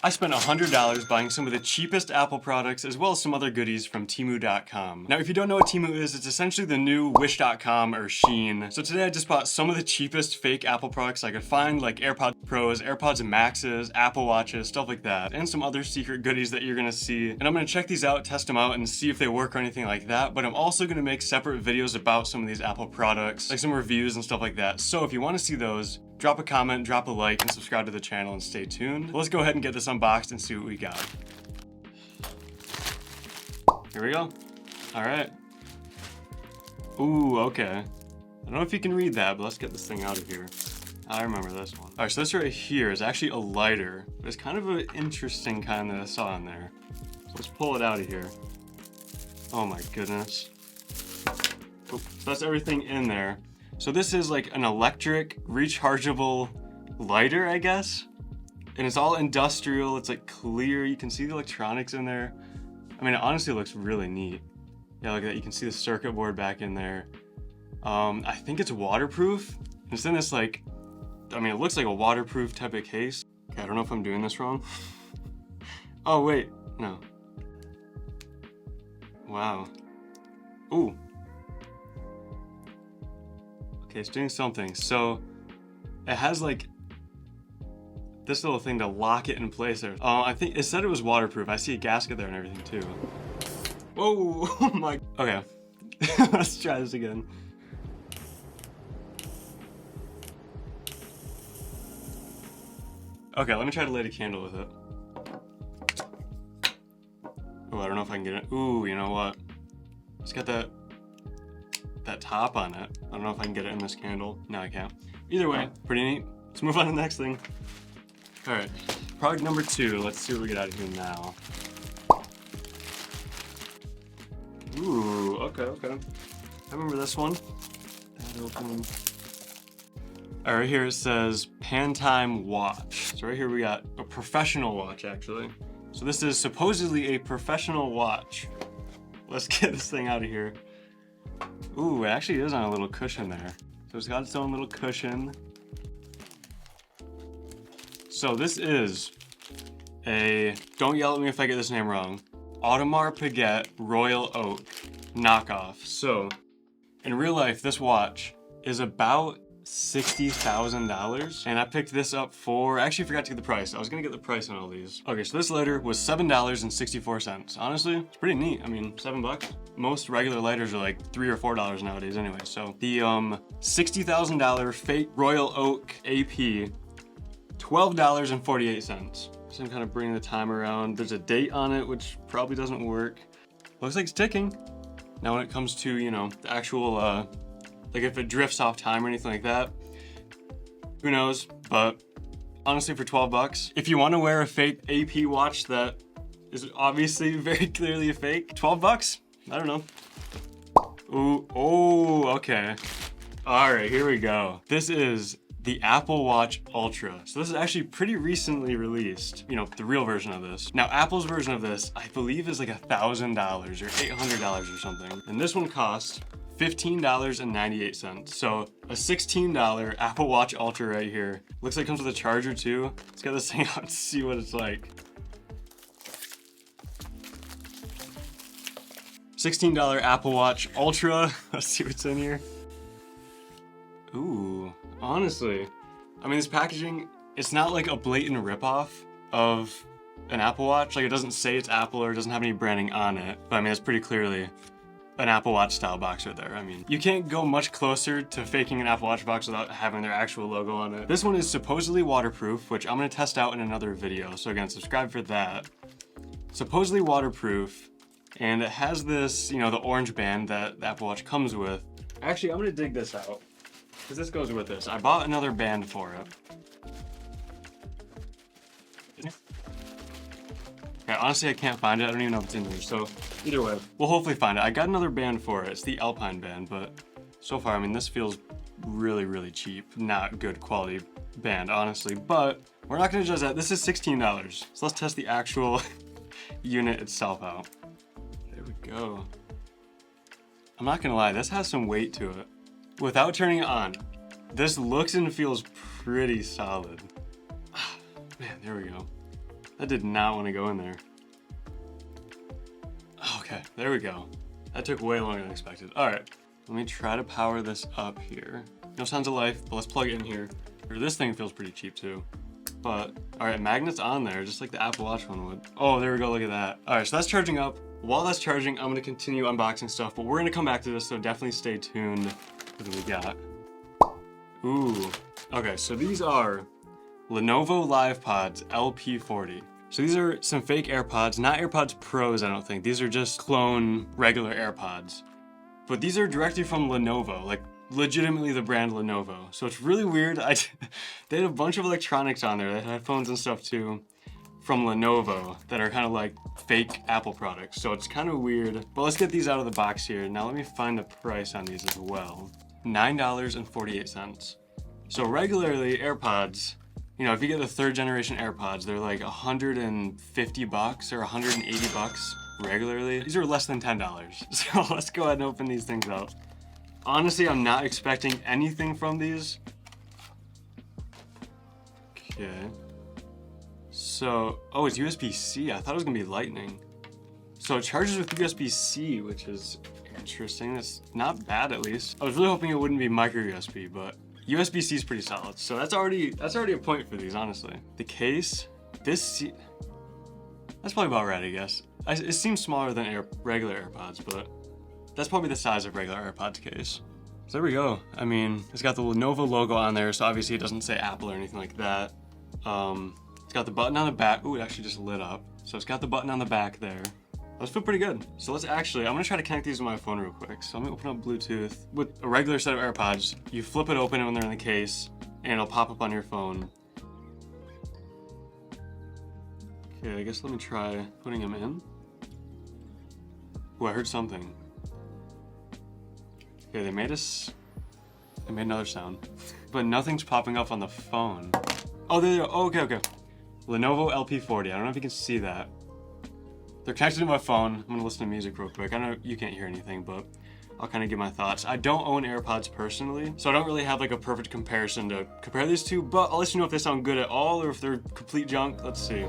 I spent $100 buying some of the cheapest Apple products as well as some other goodies from Temu.com. Now if you don't know what Temu is, it's essentially the new Wish.com or Shein. So today I just bought some of the cheapest fake Apple products I could find, like AirPods Pros, AirPods Maxes, Apple Watches, stuff like that, and some other secret goodies that you're gonna see. And I'm gonna check these out, test them out, and see if they work or anything like that. But I'm also gonna make separate videos about some of these Apple products, like some reviews and stuff like that. So if you wanna see those, drop a comment, drop a like, and subscribe to the channel and stay tuned. Let's go ahead and get this unboxed and see what we got. Here we go. All right. Ooh, okay. I don't know if you can read that, but let's get this thing out of here. I remember this one. All right, so this right here is actually a lighter. It's kind of an interesting kind that I saw in there. So let's pull it out of here. Oh my goodness. Oh, so that's everything in there. So this is like an electric rechargeable lighter, I guess. And it's all industrial, it's like clear. You can see the electronics in there. I mean, it honestly looks really neat. Yeah, look at that, you can see the circuit board back in there. I think it's waterproof. It's in this like, I mean, it looks like a waterproof type of case. Okay, I don't know if I'm doing this wrong. Oh wait, no. Wow. Ooh. Okay, it's doing something. So it has like this little thing to lock it in place there. I think it said it was waterproof. I see a gasket there and everything too. Whoa, oh my. Okay, let's try this again. Okay, let me try to light a candle with it. Oh, I don't know if I can get it. Ooh, you know what? It's got that top on it. I don't know if I can get it in this candle. No, I can't. Either way, pretty neat. Let's move on to the next thing. All right, product number 2. Let's see what we get out of here now. Ooh, okay. I remember this one. That open. All right, here it says Pantime watch. So right here we got a professional watch, actually. So this is supposedly a professional watch. Let's get this thing out of here. Ooh, it actually is on a little cushion there. So it's got its own little cushion. So this is a, don't yell at me if I get this name wrong, Audemars Piguet Royal Oak knockoff. So in real life, this watch is about $60,000, and I picked this up for, I actually forgot to get the price. I was gonna get the price on all these. Okay, so this lighter was $7.64. Honestly, it's pretty neat. I mean, $7. Most regular lighters are like $3 or $4 nowadays anyway. So the $60,000 fake Royal Oak AP, $12.48. So I'm kind of bringing the time around. There's a date on it, which probably doesn't work. Looks like it's ticking. Now when it comes to, you know, the actual, like if it drifts off time or anything like that, who knows? But honestly, for 12 bucks, if you want to wear a fake AP watch that is obviously very clearly a fake, 12 bucks? I don't know. Ooh, oh, okay. All right, here we go. This is the Apple Watch Ultra. So this is actually pretty recently released, you know, the real version of this. Now, Apple's version of this, I believe is like $1,000 or $800 or something. And this one costs $15.98. So a $16 Apple Watch Ultra right here. Looks like it comes with a charger too. Let's get this thing out to see what it's like. $16 Apple Watch Ultra. Let's see what's in here. Ooh, honestly, I mean, this packaging, it's not like a blatant ripoff of an Apple Watch. Like, it doesn't say it's Apple or it doesn't have any branding on it. But I mean, it's pretty clearly an Apple Watch style box right there. I mean, you can't go much closer to faking an Apple Watch box without having their actual logo on it. This one is supposedly waterproof, which I'm gonna test out in another video. So again, subscribe for that. Supposedly waterproof, and it has this, you know, the orange band that the Apple Watch comes with. Actually, I'm gonna dig this out, because this goes with this. I bought another band for it. Okay, honestly, I can't find it. I don't even know if it's in here. So either way, we'll hopefully find it. I got another band for it. It's the Alpine band, but so far, I mean, this feels really, really cheap. Not good quality band, honestly, but we're not gonna judge that. This is $16. So let's test the actual unit itself out. There we go. I'm not gonna lie, this has some weight to it. Without turning it on, this looks and feels pretty solid. Man, there we go. That did not want to go in there. Okay, there we go. That took way longer than expected. All right, let me try to power this up here. No sounds of life, but let's plug it in here. This thing feels pretty cheap too. But, all right, magnet's on there, just like the Apple Watch one would. Oh, there we go, look at that. All right, so that's charging up. While that's charging, I'm gonna continue unboxing stuff, but we're gonna come back to this, so definitely stay tuned. What do we got? Ooh, okay, so these are Lenovo LivePods LP40. So these are some fake AirPods, not AirPods Pros, I don't think. These are just clone regular AirPods. But these are directly from Lenovo, like legitimately the brand Lenovo. So it's really weird. They had a bunch of electronics on there. They had headphones and stuff too from Lenovo that are kind of like fake Apple products. So it's kind of weird. But let's get these out of the box here. Now let me find the price on these as well. $9.48. So regularly AirPods, you know, if you get the 3rd generation AirPods, they're like $150 or $180 regularly. These are less than $10. So let's go ahead and open these things up. Honestly, I'm not expecting anything from these. Okay. So, oh, it's USB-C. I thought it was gonna be Lightning. So it charges with USB-C, which is interesting. That's not bad, at least. I was really hoping it wouldn't be micro USB, but USB-C is pretty solid, so that's already a point for these, honestly. The case, that's probably about right, I guess. It seems smaller than regular AirPods, but that's probably the size of regular AirPods case. So there we go. I mean, it's got the Lenovo logo on there, so obviously it doesn't say Apple or anything like that. It's got the button on the back. Ooh, it actually just lit up. So it's got the button on the back there. Those feel pretty good. So let's actually, I'm gonna try to connect these to my phone real quick. So I'm gonna open up Bluetooth. With a regular set of AirPods, you flip it open when they're in the case, and it'll pop up on your phone. Okay, I guess let me try putting them in. Ooh, I heard something. Okay, they made another sound. But nothing's popping up on the phone. Oh, there they go. Oh, okay. Lenovo LP40, I don't know if you can see that. They're connected to my phone. I'm gonna listen to music real quick. I know you can't hear anything, but I'll kind of give my thoughts. I don't own AirPods personally, so I don't really have like a perfect comparison to compare these two, but I'll let you know if they sound good at all or if they're complete junk. Let's see.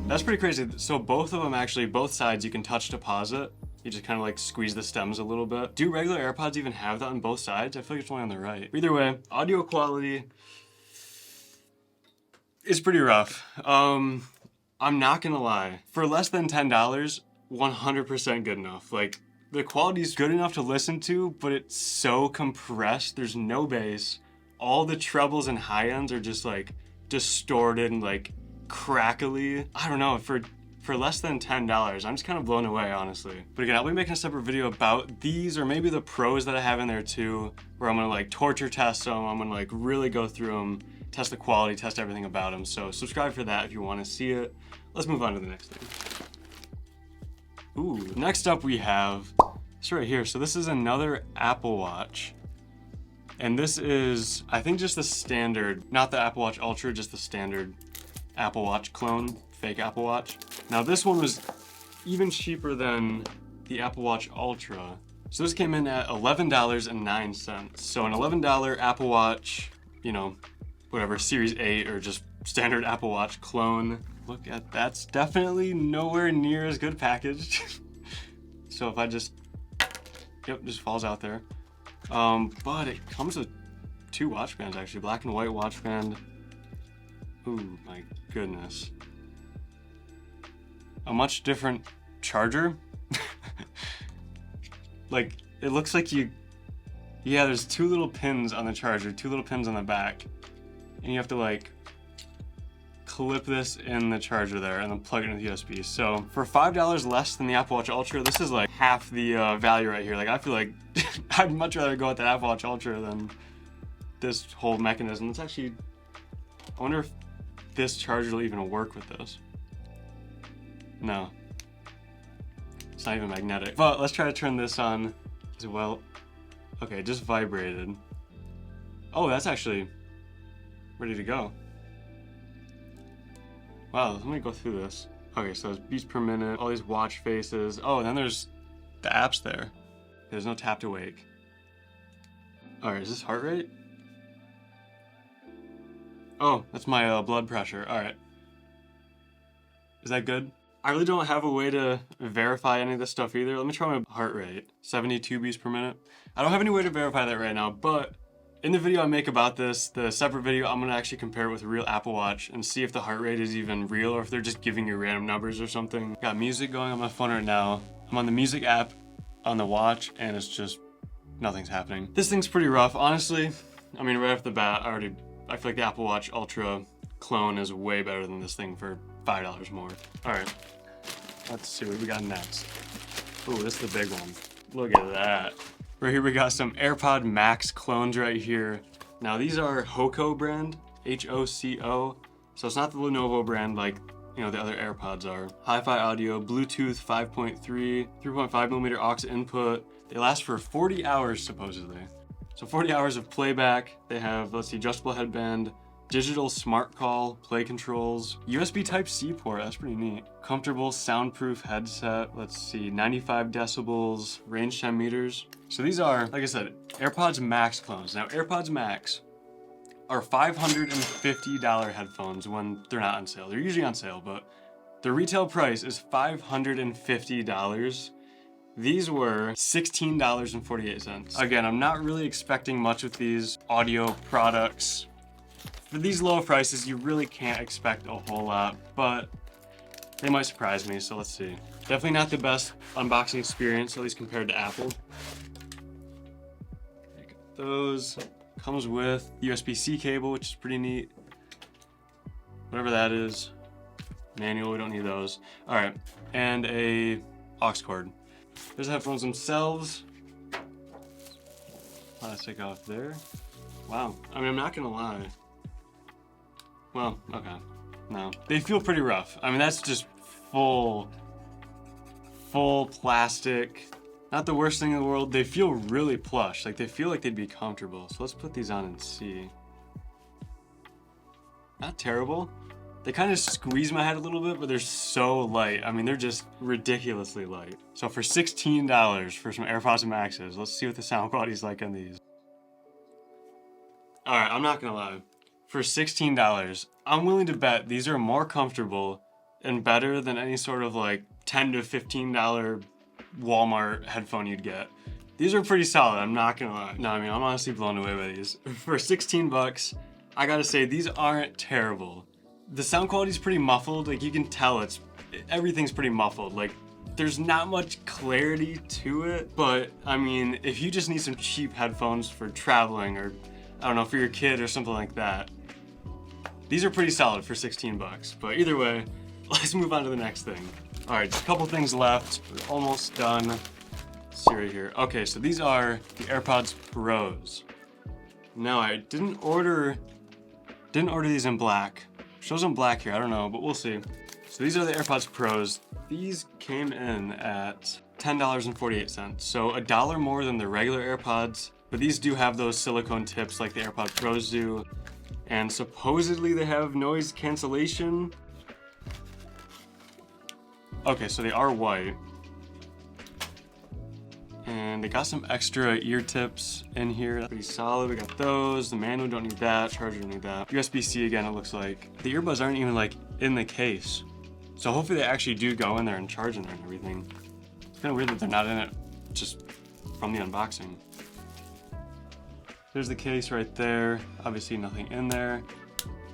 That's pretty crazy. So both of them actually, both sides, you can touch to pause it. You just kind of like squeeze the stems a little bit. Do regular AirPods even have that on both sides? I feel like it's only on the right. Either way, audio quality is pretty rough. I'm not gonna lie. For less than $10, 100% good enough. Like, the quality's good enough to listen to, but it's so compressed. There's no bass. All the trebles and high ends are just like distorted and like crackly. I don't know, for less than $10, I'm just kind of blown away, honestly. But again, I'll be making a separate video about these or maybe the Pros that I have in there too, where I'm gonna like torture test them. I'm gonna like really go through them, test the quality, test everything about them. So subscribe for that if you want to see it. Let's move on to the next thing. Ooh, next up we have this right here. So this is another Apple Watch. And this is, I think, just the standard, not the Apple Watch Ultra, just the standard Apple Watch clone, fake Apple Watch. Now this one was even cheaper than the Apple Watch Ultra. So this came in at $11.09. So an $11 Apple Watch, you know, whatever, Series 8 or just standard Apple Watch clone. Look at that's definitely nowhere near as good packaged. So if I just, yep, just falls out there. But it comes with 2 watch bands actually, black and white watch band. Ooh, my goodness. A much different charger. Like, it looks like yeah, there's 2 little pins on the charger, 2 little pins on the back. And you have to like clip this in the charger there and then plug it into the USB. So for $5 less than the Apple Watch Ultra, this is like half the value right here. Like, I feel like I'd much rather go with the Apple Watch Ultra than this whole mechanism. It's actually, I wonder if this charger will even work with this. No, it's not even magnetic. But let's try to turn this on as well. Okay, it just vibrated. Oh, that's actually ready to go. Wow, let me go through this. Okay, so it's beats per minute, all these watch faces. Oh, and then there's the apps there. There's no tap to wake. All right, is this heart rate? Oh, that's my blood pressure. All right. Is that good? I really don't have a way to verify any of this stuff either. Let me try my heart rate, 72 beats per minute. I don't have any way to verify that right now, but in the video I make about this, the separate video, I'm gonna actually compare it with a real Apple Watch and see if the heart rate is even real or if they're just giving you random numbers or something. Got music going on my phone right now. I'm on the music app on the watch and it's just, nothing's happening. This thing's pretty rough, honestly. I mean, right off the bat, I feel like the Apple Watch Ultra clone is way better than this thing for $5 more. All right, let's see what we got next. Oh, this is the big one. Look at that. Right here we got some AirPod Max clones right here. Now these are Hoco brand, H-O-C-O. So it's not the Lenovo brand like, you know, the other AirPods are. Hi-Fi audio, Bluetooth 5.3, 3.5 millimeter aux input. They last for 40 hours supposedly. So 40 hours of playback. They have, let's see, adjustable headband, digital smart call, play controls, USB Type-C port, that's pretty neat. Comfortable soundproof headset, let's see, 95 decibels, range 10 meters. So these are, like I said, AirPods Max clones. Now AirPods Max are $550 headphones when they're not on sale. They're usually on sale, but the retail price is $550. These were $16.48. Again, I'm not really expecting much with these audio products. For these low prices, you really can't expect a whole lot, but they might surprise me, so let's see. Definitely not the best unboxing experience, at least compared to Apple. Those comes with USB-C cable, which is pretty neat. Whatever that is. Manual, we don't need those. All right, and a aux cord. There's the headphones themselves. Plastic off there. Wow, I mean, I'm not gonna lie. Well, okay, no. They feel pretty rough. I mean, that's just full plastic. Not the worst thing in the world. They feel really plush. Like, they feel like they'd be comfortable. So let's put these on and see. Not terrible. They kind of squeeze my head a little bit, but they're so light. I mean, they're just ridiculously light. So for $16 for some AirPods Maxes, let's see what the sound quality's like on these. All right, I'm not gonna lie. For $16, I'm willing to bet these are more comfortable and better than any sort of like $10 to $15 Walmart headphone you'd get. These are pretty solid, I'm not gonna lie. No, I mean, I'm honestly blown away by these. For 16 bucks, I gotta say, these aren't terrible. The sound quality is pretty muffled, like you can tell everything's pretty muffled. Like, there's not much clarity to it, but I mean, if you just need some cheap headphones for traveling or, I don't know, for your kid or something like that, these are pretty solid for 16 bucks. But either way, let's move on to the next thing. All right, just a couple things left. We're almost done. Let's see right here. Okay, so these are the AirPods Pros. Now, I didn't order these in black. Shows them black here, I don't know, but we'll see. So these are the AirPods Pros. These came in at $10.48. So $1 more than the regular AirPods, but these do have those silicone tips like the AirPod Pros do. And supposedly they have noise cancellation. Okay, so they are white. And they got some extra ear tips in here. Pretty solid, we got those. The manual, don't need that. Charger, don't need that. USB-C again, it looks like. The earbuds aren't even like in the case. So hopefully they actually do go in there and charge in there and everything. It's kind of weird that they're not in it just from the unboxing. There's the case right there. Obviously nothing in there.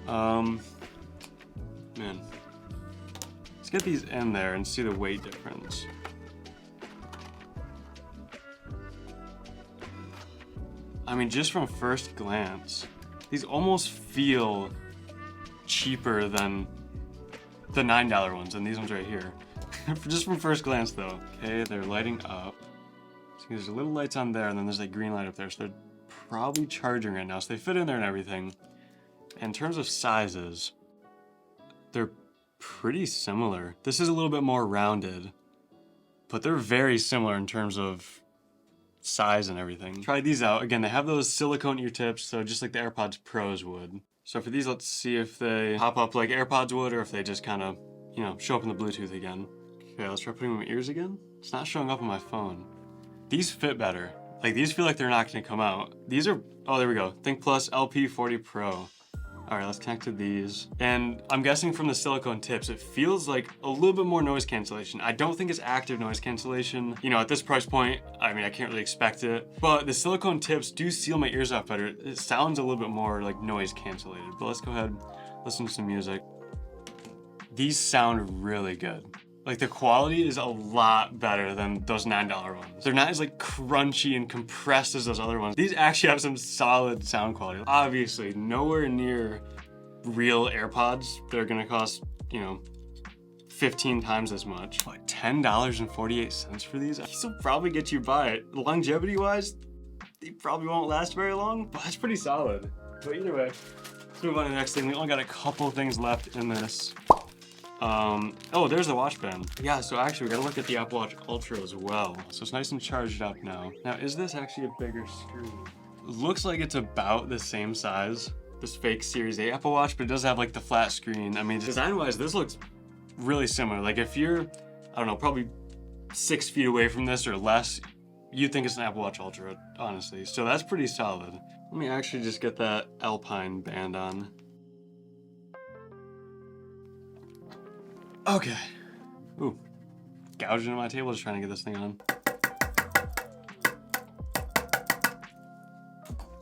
Man. Let's get these in there and see the weight difference. I mean, just from first glance, these almost feel cheaper than the $9 ones, and these ones right here. Just from first glance though. Okay, they're lighting up. So there's little lights on there, and then there's a green light up there, so they're probably charging right now, so they fit in there and everything. In terms of sizes, they're pretty similar. This is a little bit more rounded, but they're very similar in terms of size and everything. Try these out. Again, they have those silicone ear tips, so just like the AirPods Pros would. So for these, let's see if they pop up like AirPods would, or if they just kind of, you know, show up in the Bluetooth again. Okay, let's try putting them in my ears again. It's not showing up on my phone. These fit better. Like, these feel like they're not gonna come out. These are, oh, there we go. Think Plus LP40 Pro. All right, let's connect to these. And I'm guessing from the silicone tips, it feels like a little bit more noise cancellation. I don't think it's active noise cancellation. You know, at this price point, I mean, I can't really expect it, but the silicone tips do seal my ears off better. It sounds a little bit more like noise cancellated, but let's go ahead, listen to some music. These sound really good. Like the quality is a lot better than those $9 ones. They're not as like crunchy and compressed as those other ones. These actually have some solid sound quality. Obviously, nowhere near real AirPods. They're gonna cost, you know, 15 times as much. But $10.48 for these? These will probably get you by it. Longevity-wise, they probably won't last very long, but that's pretty solid. But either way, let's move on to the next thing. We only got a couple things left in this. Oh, there's the watch band. Yeah, so actually we gotta look at the Apple Watch Ultra as well. So it's nice and charged up now. Now, is this actually a bigger screen? Looks like it's about the same size, this fake Series 8 Apple Watch, but it does have like the flat screen. I mean, design-wise, this looks really similar. Like if you're, I don't know, probably 6 feet away from this or less, you'd think it's an Apple Watch Ultra, honestly. So that's pretty solid. Let me actually just get that Alpine band on. Okay. Ooh, gouging on my table just trying to get this thing on.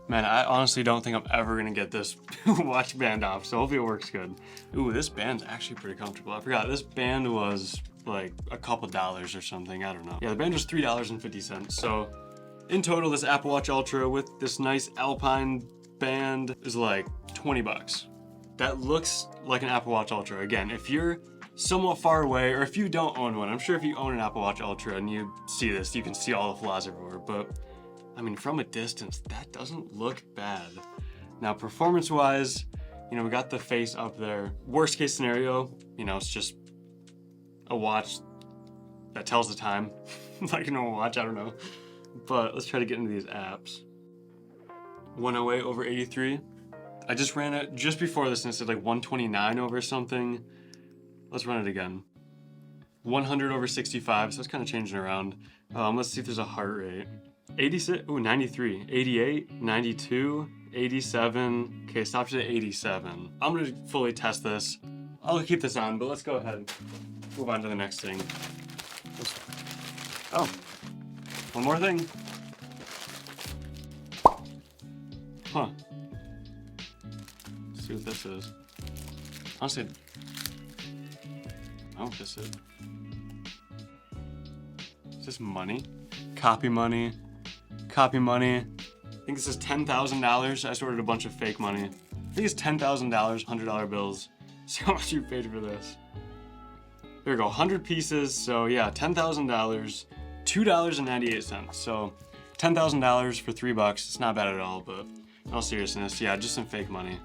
Man, I honestly don't think I'm ever gonna get this watch band off, so hopefully it works good. Ooh, this band's actually pretty comfortable. I forgot, this band was like a couple dollars or something, I don't know. Yeah, the band was $3.50. So in total, this Apple Watch Ultra with this nice Alpine band is like 20 bucks. That looks like an Apple Watch Ultra. Again, if you're somewhat far away, or if you don't own one, I'm sure if you own an Apple Watch Ultra and you see this, you can see all the flaws everywhere, but I mean, from a distance, that doesn't look bad. Now, performance-wise, you know, we got the face up there. Worst case scenario, you know, it's just a watch that tells the time, like a normal watch, I don't know. But let's try to get into these apps. 108 over 83. I just ran it just before this and it said like 129 over something. Let's run it again. 100 over 65, so it's kind of changing around. Let's see if there's a heart rate. 86, ooh, 93, 88, 92, 87. Okay, stopped at 87. I'm gonna fully test this. I'll keep this on, but let's go ahead and move on to the next thing. Oh, one more thing. Huh. Let's see what this is. Honestly, I don't know what this is. Is this money? Copy money. Copy money. I think this is $10,000. I just ordered a bunch of fake money. I think it's $10,000, $100 bills. See how much you paid for this. There we go, 100 pieces. So yeah, $10,000, $2.98. So $10,000 for $3. It's not bad at all, but in all seriousness, yeah, just some fake money.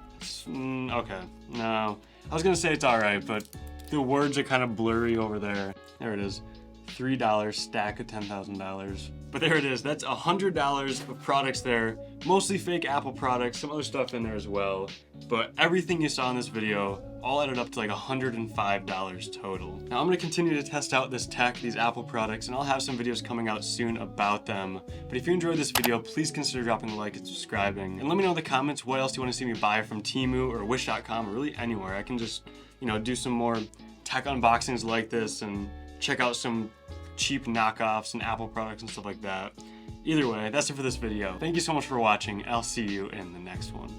Okay, no. I was gonna say it's all right, but the words are kind of blurry over there. There it is. $3 stack of $10,000. But there it is, that's $100 of products there, mostly fake Apple products, some other stuff in there as well. But everything you saw in this video all added up to like $105 total. Now I'm gonna continue to test out this tech, these Apple products, and I'll have some videos coming out soon about them. But if you enjoyed this video, please consider dropping a like and subscribing. And let me know in the comments what else you wanna see me buy from Temu or Wish.com or really anywhere. I can just, you know, do some more tech unboxings like this and check out some cheap knockoffs and Apple products and stuff like that. Either way, that's it for this video. Thank you so much for watching. I'll see you in the next one.